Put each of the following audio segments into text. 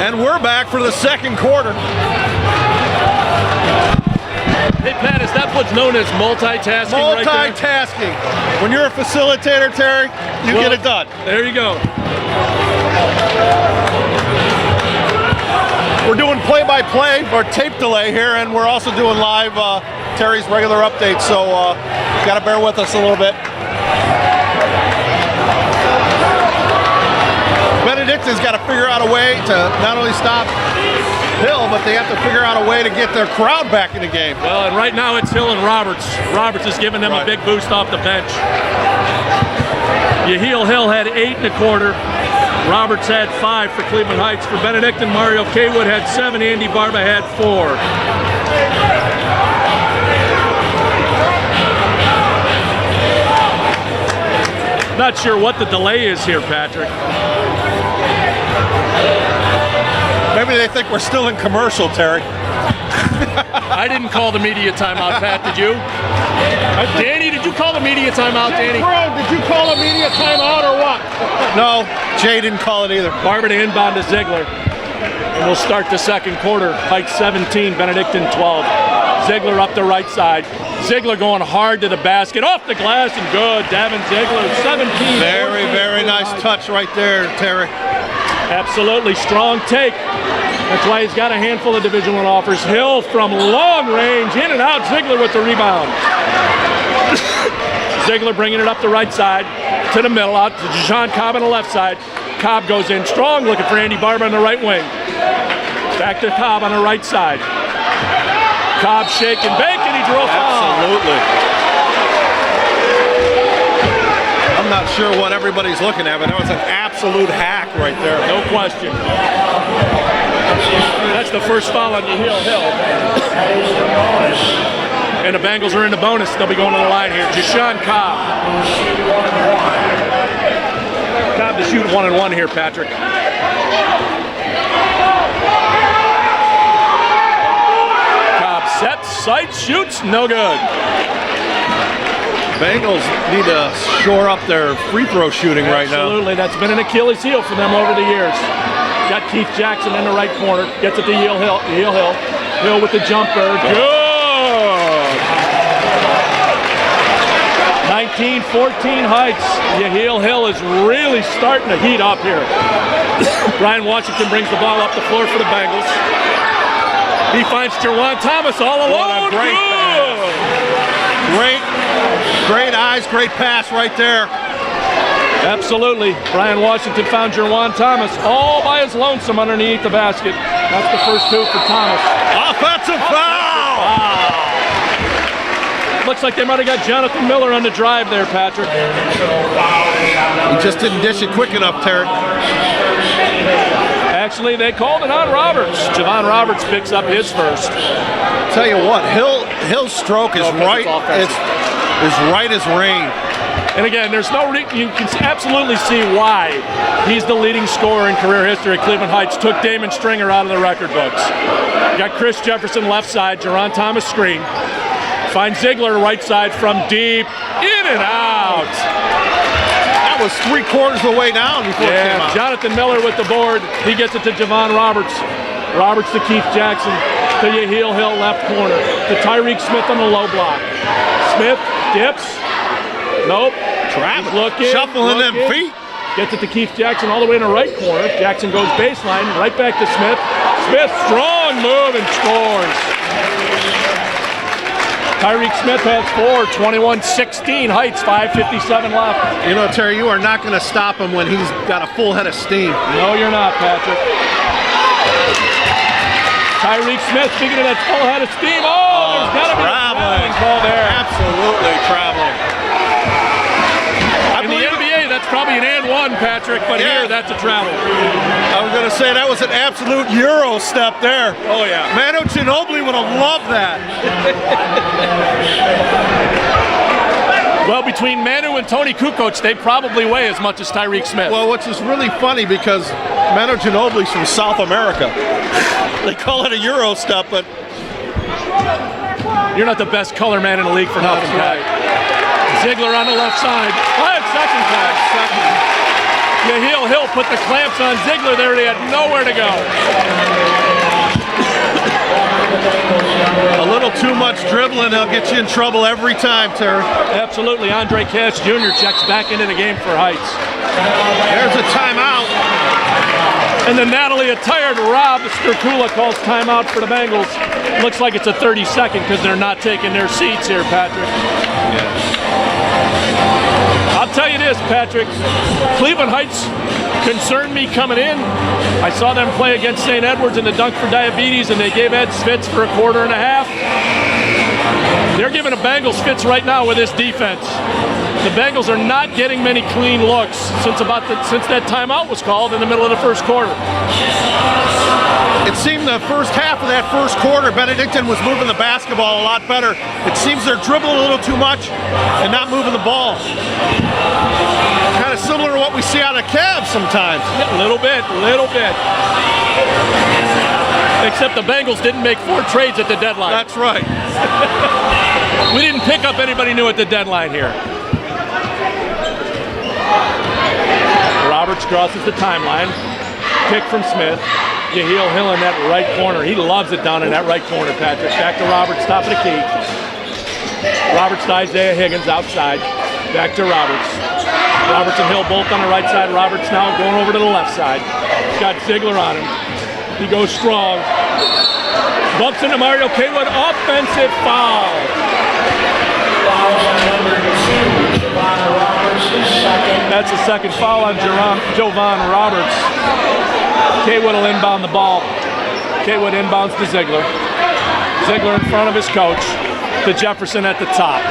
And we're back for the second quarter. Hey, Pat, is that what's known as multitasking right there? Multitasking. When you're a facilitator, Terry, you get it done. There you go. We're doing play-by-play or tape delay here, and we're also doing live Terry's regular updates, so got to bear with us a little bit. Benedictine's got to figure out a way to not only stop Hill, but they have to figure out a way to get their crowd back in the game. Well, and right now it's Hill and Roberts. Roberts is giving them a big boost off the bench. Heil had 8 in the quarter. Roberts had 5 for Cleveland Heights. For Benedictine, Mario Kaywood had 7. Andy Barba had 4. Not sure what the delay is here, Patrick. Maybe they think we're still in commercial, Terry. I didn't call the media timeout, Pat, did you? Danny, did you call the media timeout, Danny? Bro, did you call a media timeout or what? No, Jay didn't call it either. Barber to inbound to Ziegler. And we'll start the second quarter. Heights 17, Benedictine 12. Ziegler up the right side. Ziegler going hard to the basket, off the glass, and good. Davin Ziegler, 17. Very, very nice touch right there, Terry. Absolutely strong take. That's why he's got a handful of Division I offers. Hill from long range, in and out. Ziegler with the rebound. Ziegler bringing it up the right side to the middle, out to Deshaun Cobb on the left side. Cobb goes in strong, looking for Andy Barber on the right wing. Back to Cobb on the right side. Cobb shake and bake, and he drove foul. Absolutely. I'm not sure what everybody's looking at, but that was an absolute hack right there. No question. That's the first foul on Hill. And the Bengals are in the bonus. They'll be going to the line here. Deshaun Cobb. Cobb to shoot 1-and-1 here, Patrick. Cobb sets, sights, shoots, no good. Bengals need to shore up their free throw shooting right now. Absolutely, that's been an Achilles heel for them over the years. Got Keith Jackson in the right corner, gets it to Heil. Hill with the jumper, good! 19-14 Heights. Heil is really starting to heat up here. Brian Washington brings the ball up the floor for the Bengals. He finds Jerwan Thomas all alone. Great eyes, great pass right there. Absolutely. Brian Washington found Jerwan Thomas all by his lonesome underneath the basket. That's the first 2 for Thomas. Offensive foul! Looks like they might have got Jonathan Miller on the drive there, Patrick. He just didn't dish it quick enough, Terry. Actually, they called it on Roberts. Javon Roberts picks up his first. Tell you what, Hill's stroke is right. It's right as rain. And again, there's no you can absolutely see why he's the leading scorer in career history at Cleveland Heights. Took Damon Stringer out of the record books. You got Chris Jefferson left side, Jerron Thomas screen. Finds Ziegler right side from deep, in and out. That was 3/4 of the way down before it came out. Jonathan Miller with the board. He gets it to Javon Roberts. Roberts to Keith Jackson. To Hill left corner. To Tyreek Smith on the low block. Smith dips. Nope. Travis looking. Shuffling them feet. Gets it to Keith Jackson all the way in the right corner. Jackson goes baseline. Right back to Smith. Smith, strong move and scores. Tyreek Smith has 4, 21-16 Heights, 5:57 left. You know, Terry, you are not going to stop him when he's got a full head of steam. No, you're not, Patrick. Tyreek Smith, speaking of that full head of steam. Oh, there's got to be a traveling call there. Absolutely traveling. In the NBA, that's probably an and one, Patrick, but here, that's a travel. I was going to say that was an absolute Euro step there. Oh, yeah. Manu Ginobili would have loved that. Well, between Manu and Tony Kukoc, they probably weigh as much as Tyreek Smith. Well, which is really funny because Manu Ginobili's from South America. They call it a Euro step, but you're not the best color man in the league for nothing, right. Ziegler on the left side. 5 seconds left. Heil put the clamps on Ziegler there. They had nowhere to go. A little too much dribbling, they'll get you in trouble every time, Terry. Absolutely. Andre Cash Jr. checks back into the game for Heights. There's a timeout. And then Natalie, a tired Rob Sterkula calls timeout for the Bengals. Looks like it's a 30-second because they're not taking their seats here, Patrick. I'll tell you this, Patrick. Cleveland Heights concerned me coming in. I saw them play against St. Edwards in the Dunk for Diabetes, and they gave Ed fits for a quarter and a half. They're giving the Bengals fits right now with this defense. The Bengals are not getting many clean looks since that timeout was called in the middle of the first quarter. It seemed the first half of that first quarter, Benedictine was moving the basketball a lot better. It seems they're dribbling a little too much and not moving the ball. Kind of similar to what we see out of Cavs sometimes. A little bit. Except the Bengals didn't make 4 trades at the deadline. That's right. We didn't pick up anybody new at the deadline here. Roberts crosses the timeline. Pick from Smith. Heil in that right corner. He loves it down in that right corner, Patrick. Back to Roberts, top of the key. Roberts to Isaiah Higgins outside. Back to Roberts. Roberts and Hill both on the right side. Roberts now going over to the left side. Got Ziegler on him. He goes strong. Bumps into Mario Kaywood. Offensive foul. That's the second foul on Jovan Roberts. Kaywood will inbound the ball. Kaywood inbounds to Ziegler. Ziegler in front of his coach. To Jefferson at the top.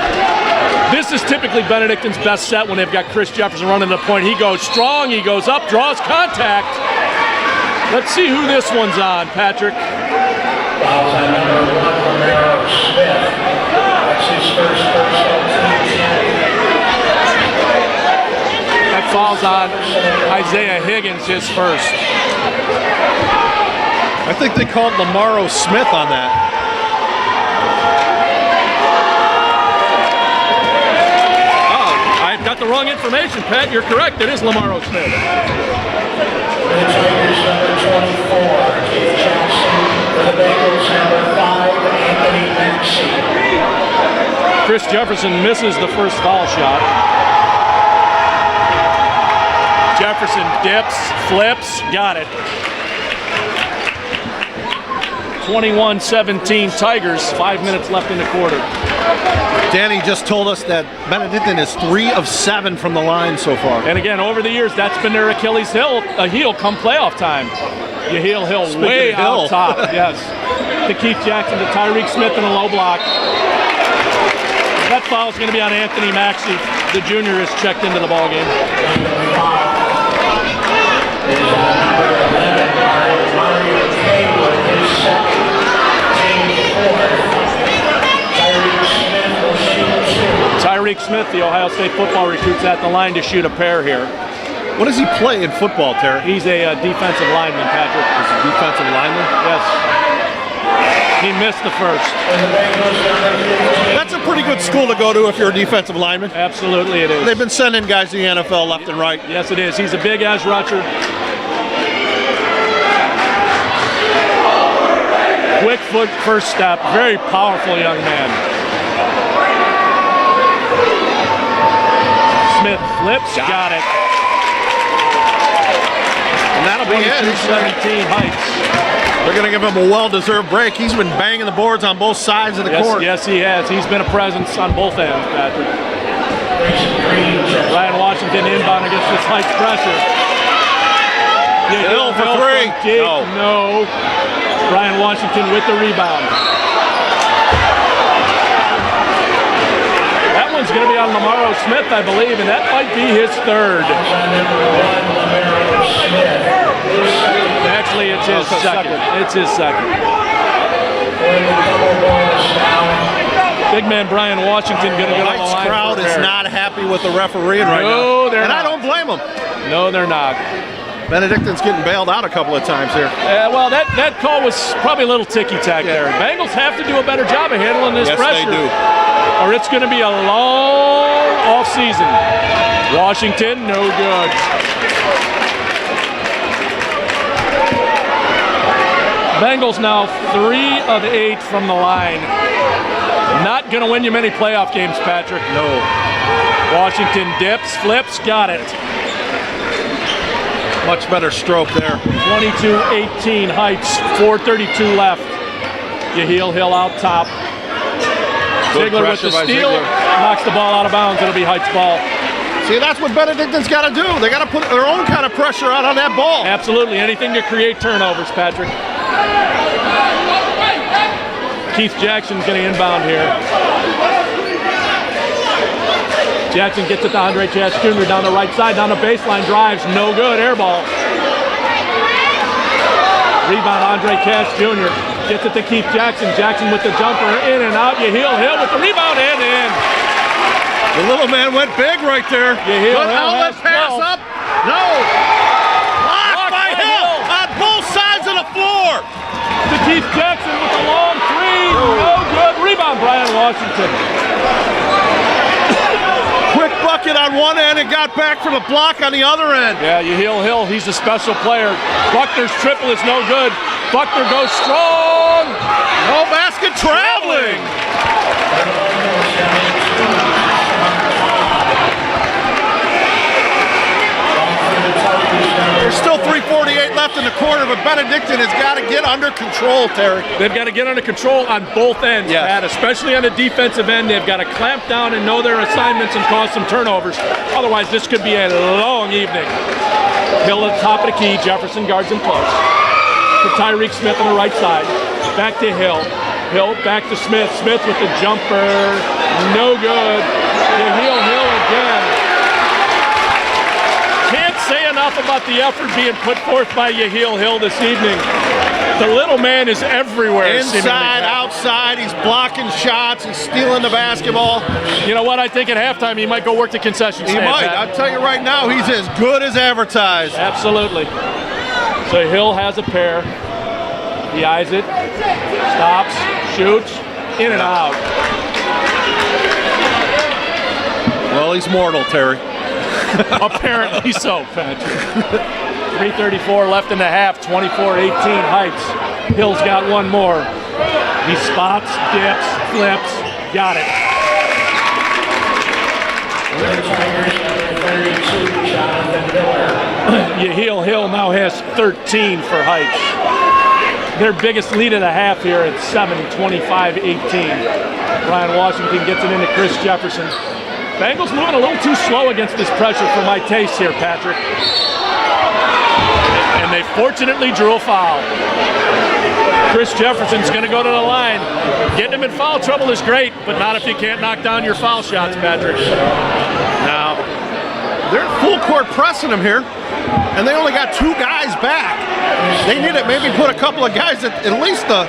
This is typically Benedictine's best set when they've got Chris Jefferson running the point. He goes strong, he goes up, draws contact. Let's see who this one's on, Patrick. Fouls on number 1, Romero Smith. That's his first That falls on Isaiah Higgins, his first. I think they called Lamaro Smith on that. Got the wrong information, Pat. You're correct. It is Lamaro Smith. For the Tigers, number 24, Keith Jackson. For the Bengals, number 5, Anthony Maxey. Chris Jefferson misses the first foul shot. Jefferson dips, flips, got it. 21-17 Tigers, 5 minutes left in the quarter. Danny just told us that Benedictine is 3 of 7 from the line so far. And again, over the years, that's been their Achilles heel come playoff time. Heil way out top, yes. To Keith Jackson, to Tyreek Smith in a low block. That foul is going to be on Anthony Maxey. The junior is checked into the ball game. Tyreek Smith, the Ohio State football recruit's at the line to shoot a pair here. What does he play in football, Terry? He's a defensive lineman, Patrick. He's a defensive lineman? Yes. He missed the first. That's a pretty good school to go to if you're a defensive lineman. Absolutely it is. They've been sending guys to the NFL left and right. Yes, it is. He's a big edge rusher. Quick foot first step. Very powerful young man. Smith flips. Got it. And that'll be it. 17 Heights. They're going to give him a well-deserved break. He's been banging the boards on both sides of the court. Yes, he has. He's been a presence on both ends, Patrick. Ryan Washington inbound against this Heights pressure. Hill for 3. No. Ryan Washington with the rebound. That one's going to be on Lamaro Smith, I believe, and that might be his third. Actually, it's his second. It's his second. Big man Brian Washington going to go to the line. The crowd is not happy with the refereeing right now. No, they're not. And I don't blame them. No, they're not. Benedictine's getting bailed out a couple of times here. Well, that call was probably a little ticky-tack there. Bengals have to do a better job of handling this pressure. Yes, they do. Or it's going to be a long off-season. Washington, no good. Bengals now 3 of 8 from the line. Not going to win you many playoff games, Patrick. No. Washington dips, flips, got it. Much better stroke there. 22-18 Heights, 4:32 left. Hill out top. Ziegler with the steal, knocks the ball out of bounds. It'll be Heights' ball. See, that's what Benedictine's got to do. They got to put their own kind of pressure out on that ball. Absolutely, anything to create turnovers, Patrick. Keith Jackson's going to inbound here. Jackson gets it to Andre Chas Jr. down the right side, down the baseline, drives, no good, air ball. Rebound, Andre Chas Jr. gets it to Keith Jackson. Jackson with the jumper, in and out. Hill with the rebound and in. The little man went big right there. Hill outlet pass up. No. Blocked by Hill on both sides of the floor. To Keith Jackson with the long three, no good. Rebound, Brian Washington. Quick bucket on one end and got back from a block on the other end. Yeah, Hill, he's a special player. Buckner's triple is no good. Buckner goes strong. No basket traveling. There's still 3:48 left in the quarter, but Benedictine has got to get under control, Terry. They've got to get under control on both ends, yes. Pat, especially on the defensive end. They've got to clamp down and know their assignments and cause some turnovers. Otherwise, this could be a long evening. Hill at the top of the key. Jefferson guards him close. To Tyreek Smith on the right side. Back to Hill. Hill back to Smith. Smith with the jumper. No good. Hill again. Can't say enough about the effort being put forth by Hill this evening. The little man is everywhere. Inside, outside, he's blocking shots, he's stealing the basketball. You know what? I think at halftime he might go work the concession stand. He might. Pat. I'll tell you right now, he's as good as advertised. Absolutely. So Hill has a pair. He eyes it, stops, shoots, in and out. Well, he's mortal, Terry. Apparently so, Patrick. 3:34 left in the half, 24-18 Heights. Hill's got one more. He spots, dips, flips, got it. Hill now has 13 for Heights. Their biggest lead of the half here at 7, 25-18. Brian Washington gets it into Chris Jefferson. Bengals moving a little too slow against this pressure for my taste here, Patrick. And they fortunately drew a foul. Chris Jefferson's going to go to the line. Getting him in foul trouble is great, but not if you can't knock down your foul shots, Patrick. Now, they're full court pressing him here, and they only got 2 guys back. They need to maybe put a couple of guys at least the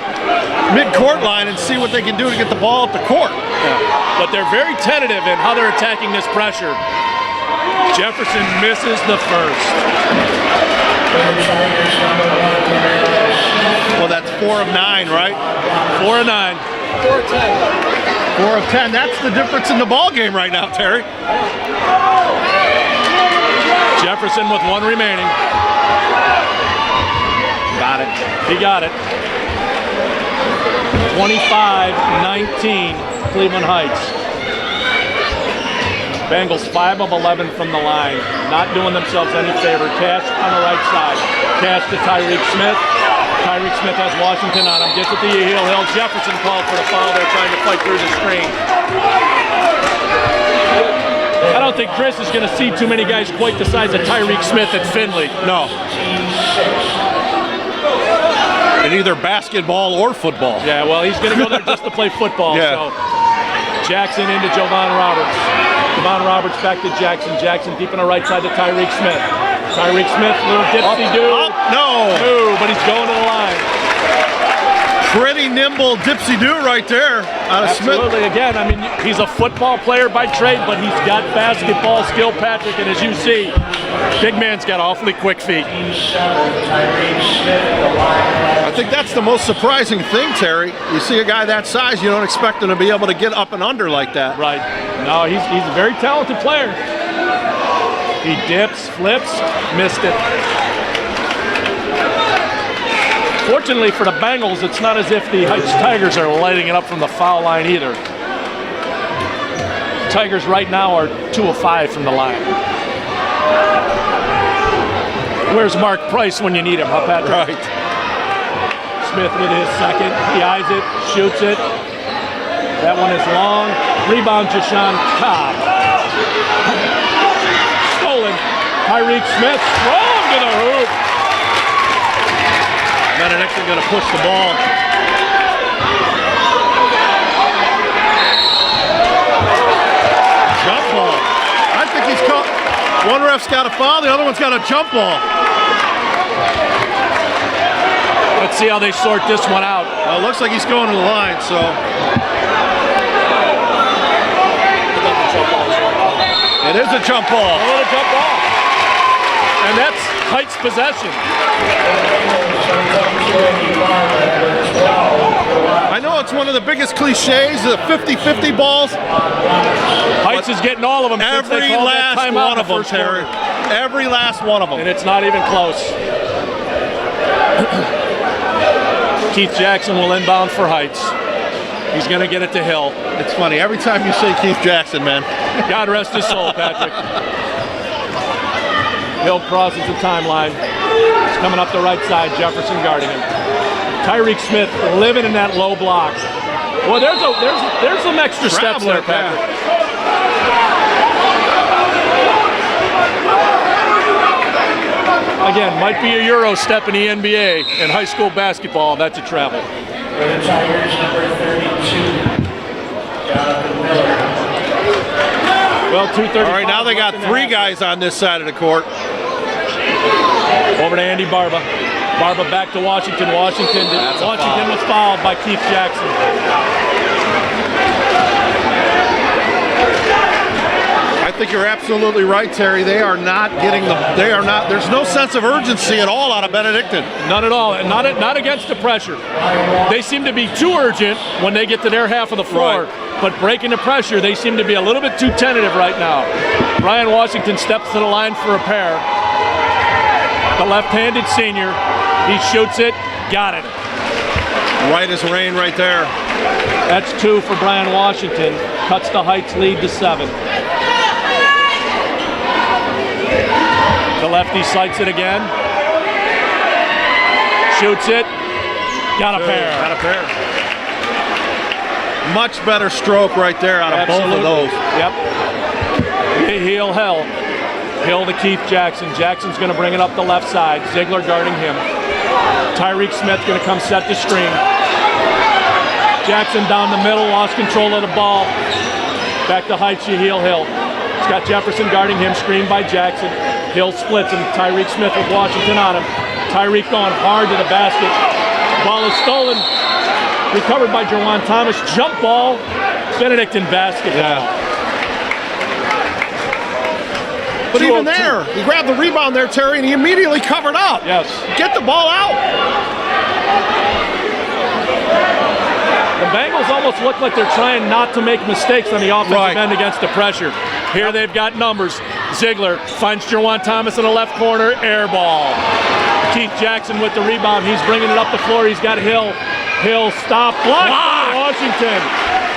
mid-court line and see what they can do to get the ball up the court. Yeah. But they're very tentative in how they're attacking this pressure. Jefferson misses the first. Well, that's 4 of 9, right? 4 of 9. 4 of 10. 4 of 10. That's the difference in the ball game right now, Terry. Jefferson with 1 remaining. Got it. He got it. 25-19, Cleveland Heights. Bengals 5 of 11 from the line. Not doing themselves any favor. Cash on the right side. Cash to Tyreek Smith. Tyreek Smith has Washington on him. Gets it to Hill. Jefferson called for the foul. They're trying to fight through the screen. I don't think Chris is going to see too many guys quite the size of Tyreek Smith at Finley. No. In either basketball or football. Yeah, well, he's going to go there just to play football. Yeah. So Jackson into Jovan Roberts. Jovan Roberts back to Jackson. Jackson deep on the right side to Tyreek Smith. Tyreek Smith, little dipsy-do. No, but he's going to the line. Pretty nimble dipsy-do right there out of Absolutely. Smith. Again, he's a football player by trade, but he's got basketball skill, Patrick, and as you see, Big man's got awfully quick feet. I think that's the most surprising thing, Terry. You see a guy that size, you don't expect him to be able to get up and under like that. Right. No, he's a very talented player. He dips, flips, missed it. Fortunately for the Bengals, it's not as if the Heights Tigers are lighting it up from the foul line either. Tigers right now are 2 of 5 from the line. Where's Mark Price when you need him, huh, Patrick? Right. Smith with his second. He eyes it, shoots it. That one is long. Rebound, Jashawn Cobb. Stolen. Tyreek Smith, strong to the hoop. Benedictine going to push the ball. Jump ball. I think he's caught. One ref's got a foul, the other one's got a jump ball. Let's see how they sort this one out. Well, it looks like he's going to the line, so. It is a jump ball. Oh, a jump ball. And that's Heights possession. I know it's one of the biggest cliches, the 50-50 balls. Heights is getting all of them. Every last one of them, Terry. Every last one of them. And it's not even close. Keith Jackson will inbound for Heights. He's going to get it to Hill. It's funny, every time you say Keith Jackson, man. God rest his soul, Patrick. Hill crosses the timeline. He's coming up the right side. Jefferson guarding him. Tyreek Smith living in that low block. Well, there's some extra steps there, Patrick. Again, might be a Euro step in the NBA and high school basketball. That's a travel. For the Tigers, number 32, Jonathan Miller. Well, 2:35. All right, now they got 3 guys on this side of the court. Over to Andy Barba. Barba back to Washington. Washington was fouled by Keith Jackson. I think you're absolutely right, Terry. They are not getting there's no sense of urgency at all out of Benedictine. None at all, and not against the pressure. They seem to be too urgent when they get to their half of the floor, but breaking the pressure, they seem to be a little bit too tentative right now. Brian Washington steps to the line for a pair. The left-handed senior, he shoots it, got it. Right as rain right there. That's 2 for Brian Washington. Cuts the Heights lead to 7. The lefty sights it again. Shoots it. Got a pair. Got a pair. Much better stroke right there out of both of those. Yep. Heil. Hill to Keith Jackson. Jackson's going to bring it up the left side. Ziegler guarding him. Tyreek Smith going to come set the screen. Jackson down the middle, lost control of the ball. Back to Heights, Heil. He's got Jefferson guarding him, screened by Jackson. Hill splits him. Tyreek Smith with Washington on him. Tyreek going hard to the basket. Ball is stolen. Recovered by Jerwan Thomas. Jump ball. Benedictine basketball. Yeah. But even there, he grabbed the rebound there, Terry, and he immediately covered up. Yes. Get the ball out. The Bengals almost look like they're trying not to make mistakes on the offensive end against the pressure. Here they've got numbers. Ziegler finds Jerwan Thomas in the left corner, air ball. Keith Jackson with the rebound. He's bringing it up the floor. He's got Hill. Hill stop, block. Washington.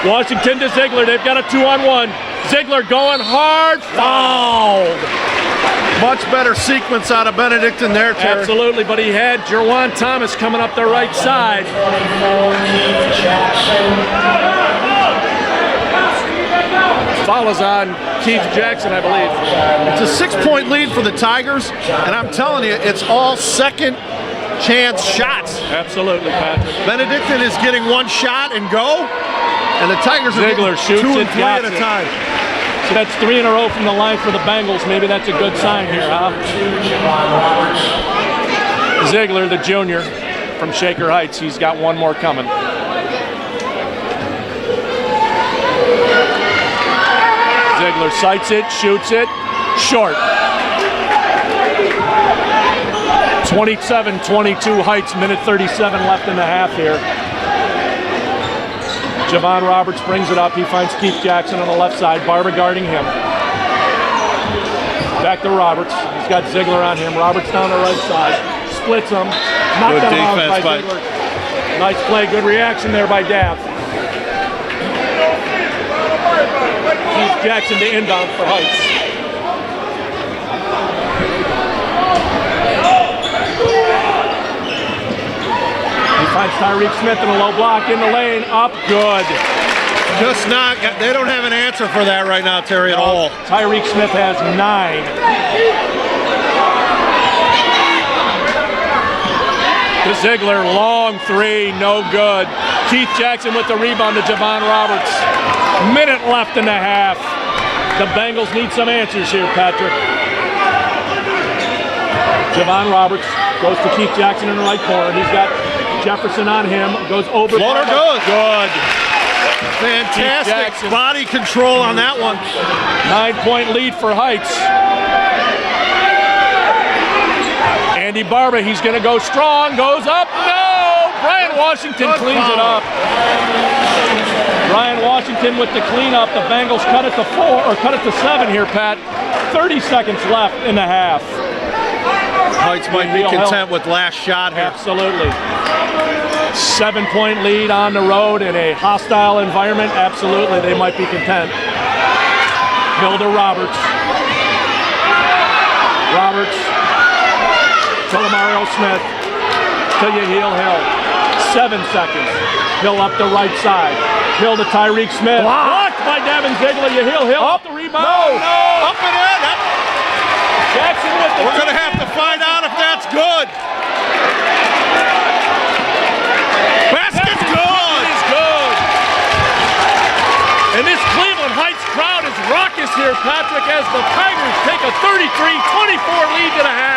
Washington to Ziegler. They've got a 2-on-1. Ziegler going hard, fouled. Much better sequence out of Benedictine there, Terry. Absolutely, but he had Jerwan Thomas coming up the right side. Foul is on Keith Jackson, I believe. It's a 6-point lead for the Tigers, and I'm telling you, it's all second chance shots. Absolutely, Patrick. Benedictine is getting one shot and go, and the Tigers are Ziegler getting shoots 2 and it, 3 at a time. So that's 3 in a row from the line for the Bengals. Maybe that's a good sign here, huh? Ziegler, the junior from Shaker Heights, he's got one more coming. Ziegler sights it, shoots it, short. 27-22 Heights, minute 37 left in the half here. Javon Roberts brings it up. He finds Keith Jackson on the left side. Barber guarding him. Back to Roberts. He's got Ziegler on him. Roberts down the right side. Splits him. Knocked Good out defense by Ziegler. Nice play. Good reaction there by Dav. Keith Jackson to inbound for Heights. He finds Tyreek Smith in a low block in the lane. Up good. Just not, they don't have an answer for that right now, Terry, at all. Tyreek Smith has 9. To Ziegler, long 3, no good. Keith Jackson with the rebound to Javon Roberts. Minute left in the half. The Bengals need some answers here, Patrick. Javon Roberts goes to Keith Jackson in the right corner. He's got Jefferson on him. Goes over. Floater goes. Good. Fantastic body control on that one. 9-point lead for Heights. Andy Barber, he's going to go strong. Goes up. No! Brian Washington cleans it up. Brian Washington with the cleanup. The Bengals cut it to 4 or cut it to 7 here, Pat. 30 seconds left in the half. Heights might be content with last shot here. Absolutely. 7-point lead on the road in a hostile environment. Absolutely, they might be content. Hill to Roberts. Roberts to Lamario Smith. To Heil. 7 seconds. Hill up the right side. Hill to Tyreek Smith. Blocked by Devin Ziegler. Hill up the rebound. No. Up and in. Jackson with the. We're going to have to find out if that's good. Basket's good. It's good. And this Cleveland Heights crowd is raucous here, Patrick, as the Tigers take a 33-24 lead to the half.